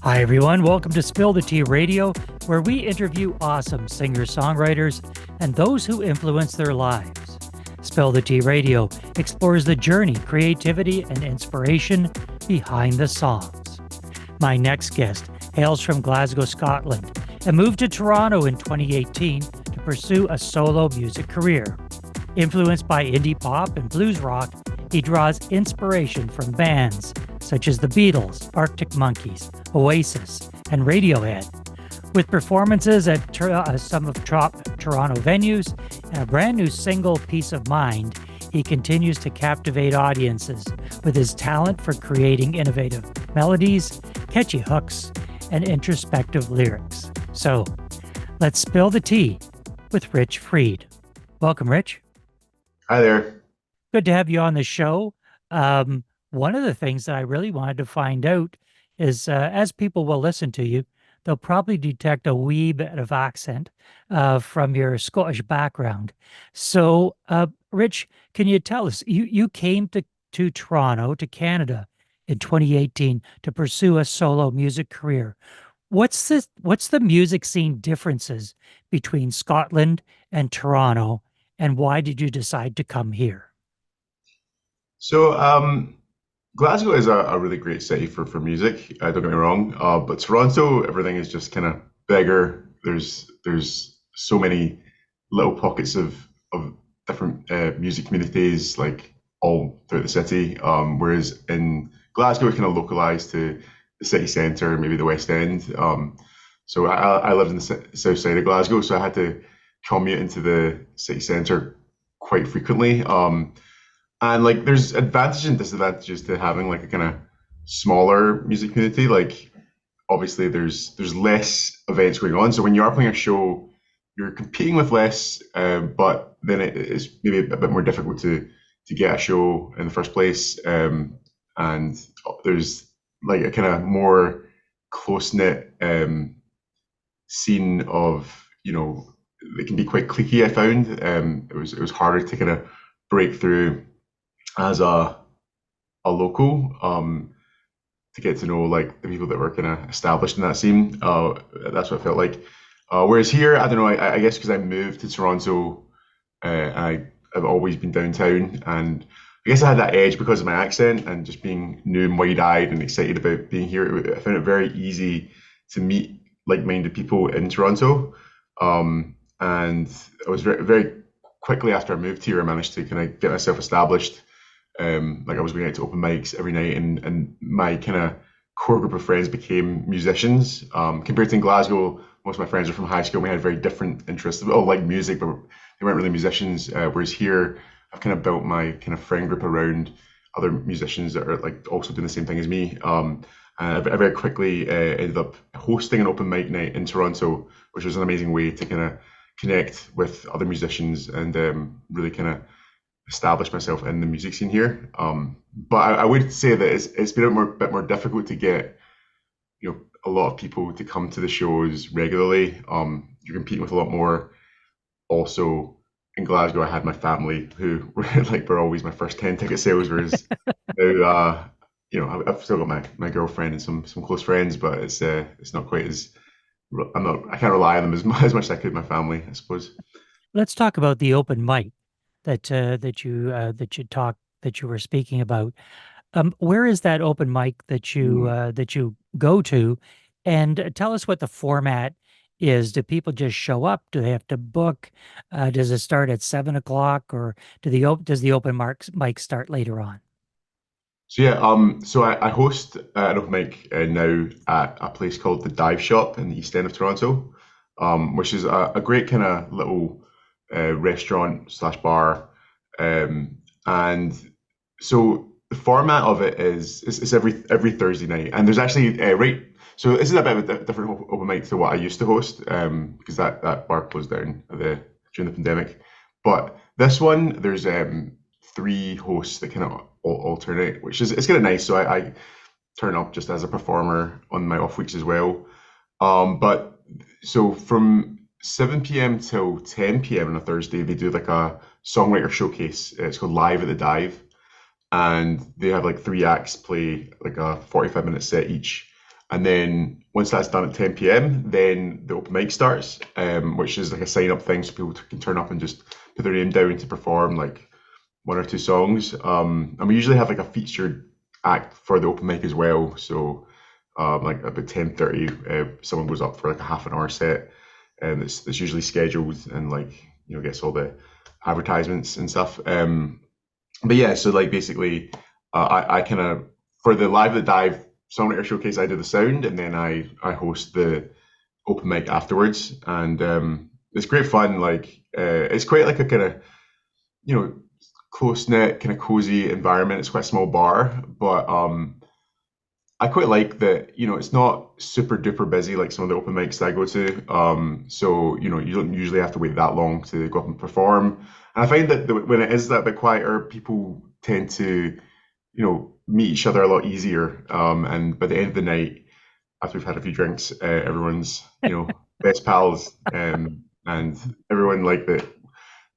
Hi, everyone. Welcome to Spill the Tea Radio, where we interview awesome singer-songwriters and those who influence their lives. Spill the Tea Radio explores the journey, creativity, and inspiration behind the songs. My next guest hails from Glasgow, Scotland, and moved to Toronto in 2018 to pursue a solo music career. Influenced by indie pop and blues rock, he draws inspiration from bands such as the Beatles, Arctic Monkeys, Oasis, and Radiohead. With performances at some of top Toronto venues and a brand new single, Peace of Mind, he continues to captivate audiences with his talent for creating innovative melodies, catchy hooks, and introspective lyrics. So, let's spill the tea with Rich Freed. Welcome, Rich. Hi there. Good to have you on the show. One of the things that I really wanted to find out is, as people will listen to you, they'll probably detect a wee bit of accent from your Scottish background. So, Rich, can you tell us, you came to Toronto, to Canada in 2018 to pursue a solo music career. What's the music scene differences between Scotland and Toronto, and why did you decide to come here? So, Glasgow is a really great city for music. Don't get me wrong. But Toronto, everything is just kind of bigger. There's so many little pockets of different music communities, like all throughout the city. Whereas in Glasgow, it's kind of localized to the city centre, maybe the West End. So I lived in the south side of Glasgow, so I had to commute into the city centre quite frequently. And like there's advantages and disadvantages to having like a kind of smaller music community. Like obviously there's less events going on. So when you are playing a show, you're competing with less, but then it's maybe a bit more difficult to get a show in the first place. And there's like a kind of more close knit scene of it can be quite cliquey. I found it was harder to kind of break through as a local, to get to know like the people that were kind of established in that scene. That's what it felt like. Whereas here, I don't know. I guess because I moved to Toronto, I've always been downtown, and I guess I had that edge because of my accent and just being new and wide-eyed and excited about being here. I found it very easy to meet like-minded people in Toronto, and I was very quickly after I moved here, I managed to kind of get myself established. Like I was going out to open mics every night, and my kind of core group of friends became musicians. Compared to in Glasgow, most of my friends are from high school. We had very different interests. We all like music, but they weren't really musicians. Whereas here, I've kind of built my kind of friend group around other musicians that are like also doing the same thing as me. And I very quickly ended up hosting an open mic night in Toronto, which was an amazing way to kind of connect with other musicians and really kind of establish myself in the music scene here. But I would say that it's been a bit more difficult to get a lot of people to come to the shows regularly. You're competing with a lot more. Also in Glasgow, I had my family who were like were always my first 10 ticket sales, whereas now I've still got my girlfriend and some close friends, but it's not quite as I can't rely on them as much as I could my family, I suppose. Let's talk about the open mic that you were speaking about. Where is that open mic that you go to, and tell us what the format is. Do people just show up? Do they have to book? Does it start at 7 o'clock, or does the mic start later on? So yeah, so I host an open mic now at a place called the Dive Shop in the East End of Toronto, which is a great kind of little restaurant slash bar, and so the format of it is it's every Thursday night, and there's actually right. So this is a bit of a different open mic to what I used to host, because that bar closed down during the pandemic. But this one, there's three hosts that kind of alternate, which is it's kind of nice. So I turn up just as a performer on my off weeks as well. But so from 7 p.m. till 10 p.m. on a Thursday, they do like a songwriter showcase. It's called Live at the Dive, and they have like three acts play like a 45-minute set each. And then once that's done at 10 p.m., then the open mic starts, which is like a sign up thing so people can turn up and just put their name down to perform like one or two songs. And we usually have like a featured act for the open mic as well. So like about 10:30, someone goes up for like a half an hour set, and it's usually scheduled and like gets all the advertisements and stuff. But yeah, so like basically, I kind of for the Live the Dive Songwriter Showcase, I do the sound, and then I host the open mic afterwards, and it's great fun. Like it's quite like a kind of you know close knit, kind of cozy environment. It's quite a small bar, but I quite like that. It's not super duper busy like some of the open mics that I go to. So you don't usually have to wait that long to go up and perform. And I find that when it is that bit quieter, people tend to meet each other a lot easier. And by the end of the night, after we've had a few drinks, everyone's best pals, and everyone like that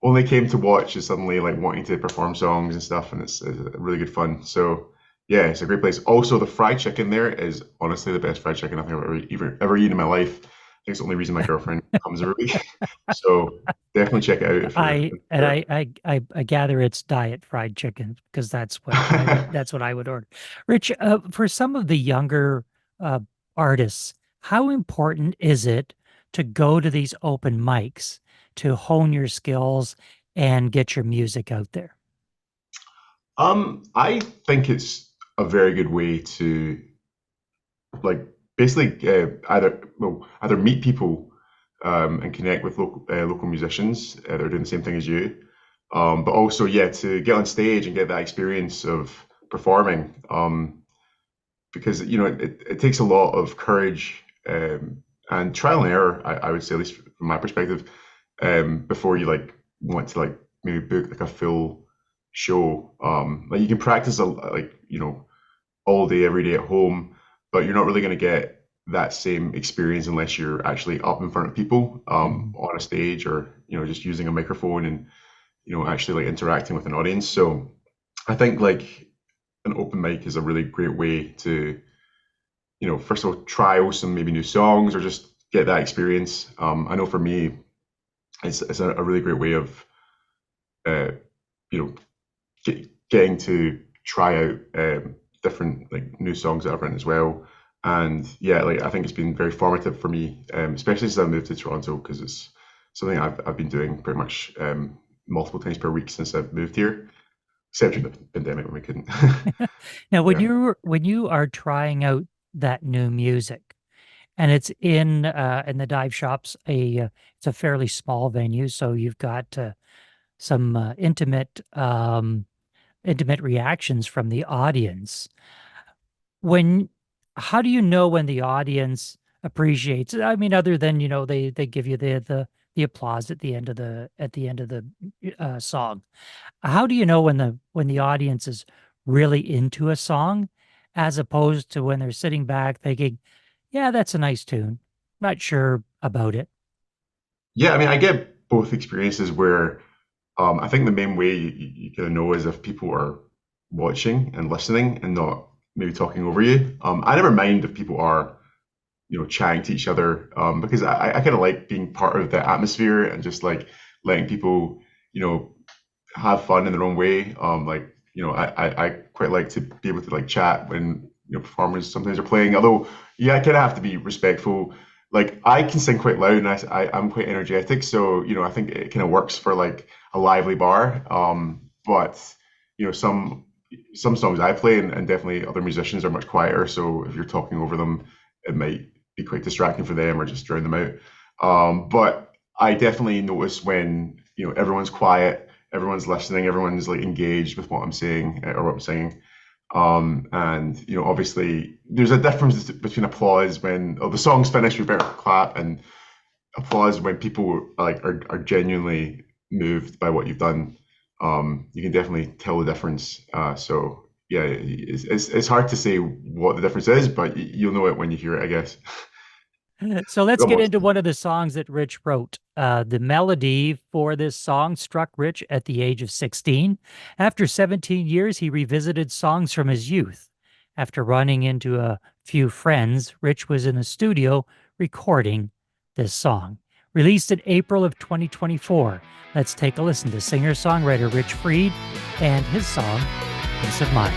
only came to watch is suddenly like wanting to perform songs and stuff, and it's really good fun. So yeah, it's a great place. Also, the fried chicken there is honestly the best fried chicken I think I've ever eaten in my life. I think it's the only reason my girlfriend comes every week. So definitely check it out if you're I and there. I gather it's diet fried chicken because that's what I would order. Rich, for some of the younger uh, artists, how important is it to go to these open mics to hone your skills and get your music out there? I think it's a very good way to like basically either meet people and connect with local musicians that are doing the same thing as you, but also yeah to get on stage and get that experience of performing because it takes a lot of courage and trial and error I would say at least from my perspective before you like want to like maybe book like a full show like you can practice like all day, every day at home, but you're not really going to get that same experience unless you're actually up in front of people Mhm. on a stage or just using a microphone and actually like interacting with an audience. So I think like an open mic is a really great way to first of all trial some maybe new songs or just get that experience. I know for me, it's a really great way of uh, you know getting to try out different like new songs that I've written as well. And yeah, like I think it's been very formative for me, especially since I moved to Toronto because it's something I've been doing pretty much multiple times per week since I've moved here, except during the pandemic when we couldn't. Now, Yeah. when you are trying out that new music, and it's in the dive shops, it's a fairly small venue, so you've got some intimate reactions from the audience. When How do you know when the audience appreciates it? I mean, other than, they give you the applause at the end of the song. How do you know when the audience is really into a song as opposed to when they're sitting back thinking, yeah, that's a nice tune. Not sure about it. Yeah, I mean, I get both experiences where I think the main way you kind of know is if people are watching and listening and not maybe talking over you. I never mind if people are chatting to each other because I kind of like being part of the atmosphere and just like letting people, you know, have fun in their own way. Like, I quite like to be able to like chat when, performers sometimes are playing, although, yeah, I kind of have to be respectful. Like, I can sing quite loud and I'm quite energetic. So, I think it kind of works for like a lively bar. But, some songs I play and definitely other musicians are much quieter. So if you're talking over them, it might be quite distracting for them or just drown them out. But I definitely notice when, everyone's quiet, everyone's listening, everyone's like engaged with what I'm saying or what I'm singing. And obviously, there's a difference between applause when the song's finished, we better clap, and applause when people are genuinely moved by what you've done. You can definitely tell the difference. So yeah, it's hard to say what the difference is, but you'll know it when you hear it, I guess. So let's get Almost. into one of the songs that Rich wrote. The melody for this song struck Rich at the age of 16. After 17 years, he revisited songs from his youth. After running into a Few Friends, Rich was in the studio recording this song. Released in April of 2024, let's take a listen to singer-songwriter Rich Fried and his song, Peace of Mind.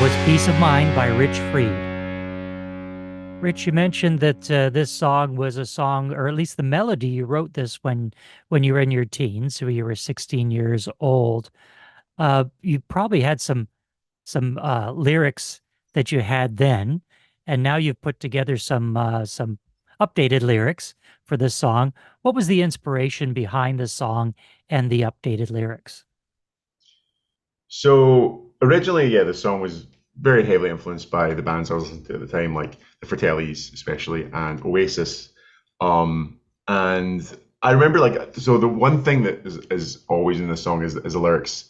Was Peace of Mind by Rich Fried. Rich, you mentioned that this song was a song, or at least the melody, you wrote this when you were in your teens, so you were 16 years old. You probably had some lyrics that you had then, and now you've put together some updated lyrics for this song. What was the inspiration behind the song and the updated lyrics? So originally, yeah, the song was very heavily influenced by the bands I was listening to at the time, like the Fratellis, especially, and Oasis. And I remember, like, so the one thing that is always in the song is the lyrics.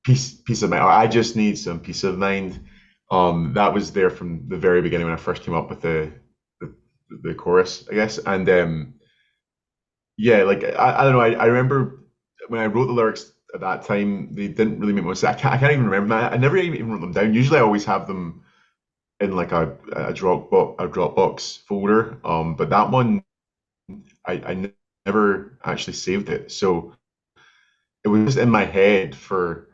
peace of mind. Or I just need some peace of mind. That was there from the very beginning when I first came up with the, the chorus, I guess. And yeah, like I don't know. I remember when I wrote the lyrics at that time, they didn't really make much sense. I can't even remember. I never even wrote them down. Usually, I always have them in like a Dropbox folder. But that one, I never actually saved it. So it was just in my head for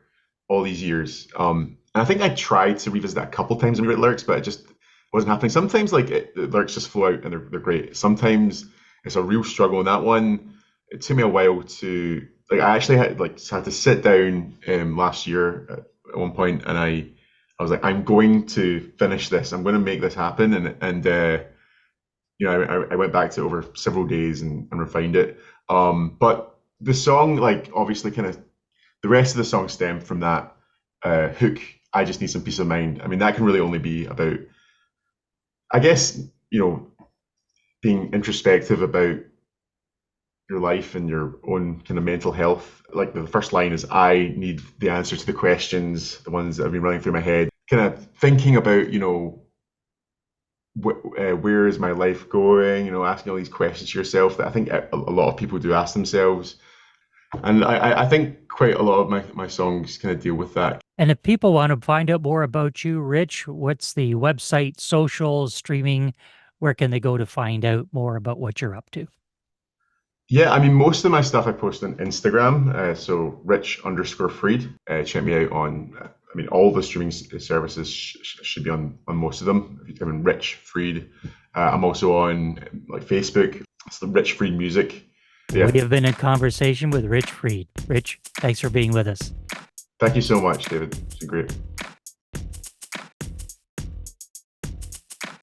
all these years. And I think I tried to revisit that a couple times and rewrite lyrics, but it just wasn't happening. Sometimes the lyrics just flow out and they're great. Sometimes it's a real struggle. And that one, it took me a while to like. I actually had to sit down last year at one point, and I was like, I'm going to finish this. I'm going to make this happen. I went back to it over several days and refined it. But the song, like, obviously, kind of the rest of the song stemmed from that hook. I just need some peace of mind. I mean, that can really only be about, I guess, being introspective about your life and your own kind of mental health. Like the first line is, I need the answer to the questions, the ones that have been running through my head. Kind of thinking about, where is my life going? Asking all these questions to yourself that I think a lot of people do ask themselves. And I think quite a lot of my songs kind of deal with that. And if people want to find out more about you, Rich, what's the website, socials, streaming? Where can they go to find out more about what you're up to? Yeah, I mean, most of my stuff I post on Instagram. So Rich_Freed. Check me out on, I mean, all the streaming services should be on most of them. If you type in Rich Freed. I'm also on like Facebook. It's the Rich Freed Music. Yeah. We have been in conversation with Rich Freed. Rich, thanks for being with us. Thank you so much, David. It's been great.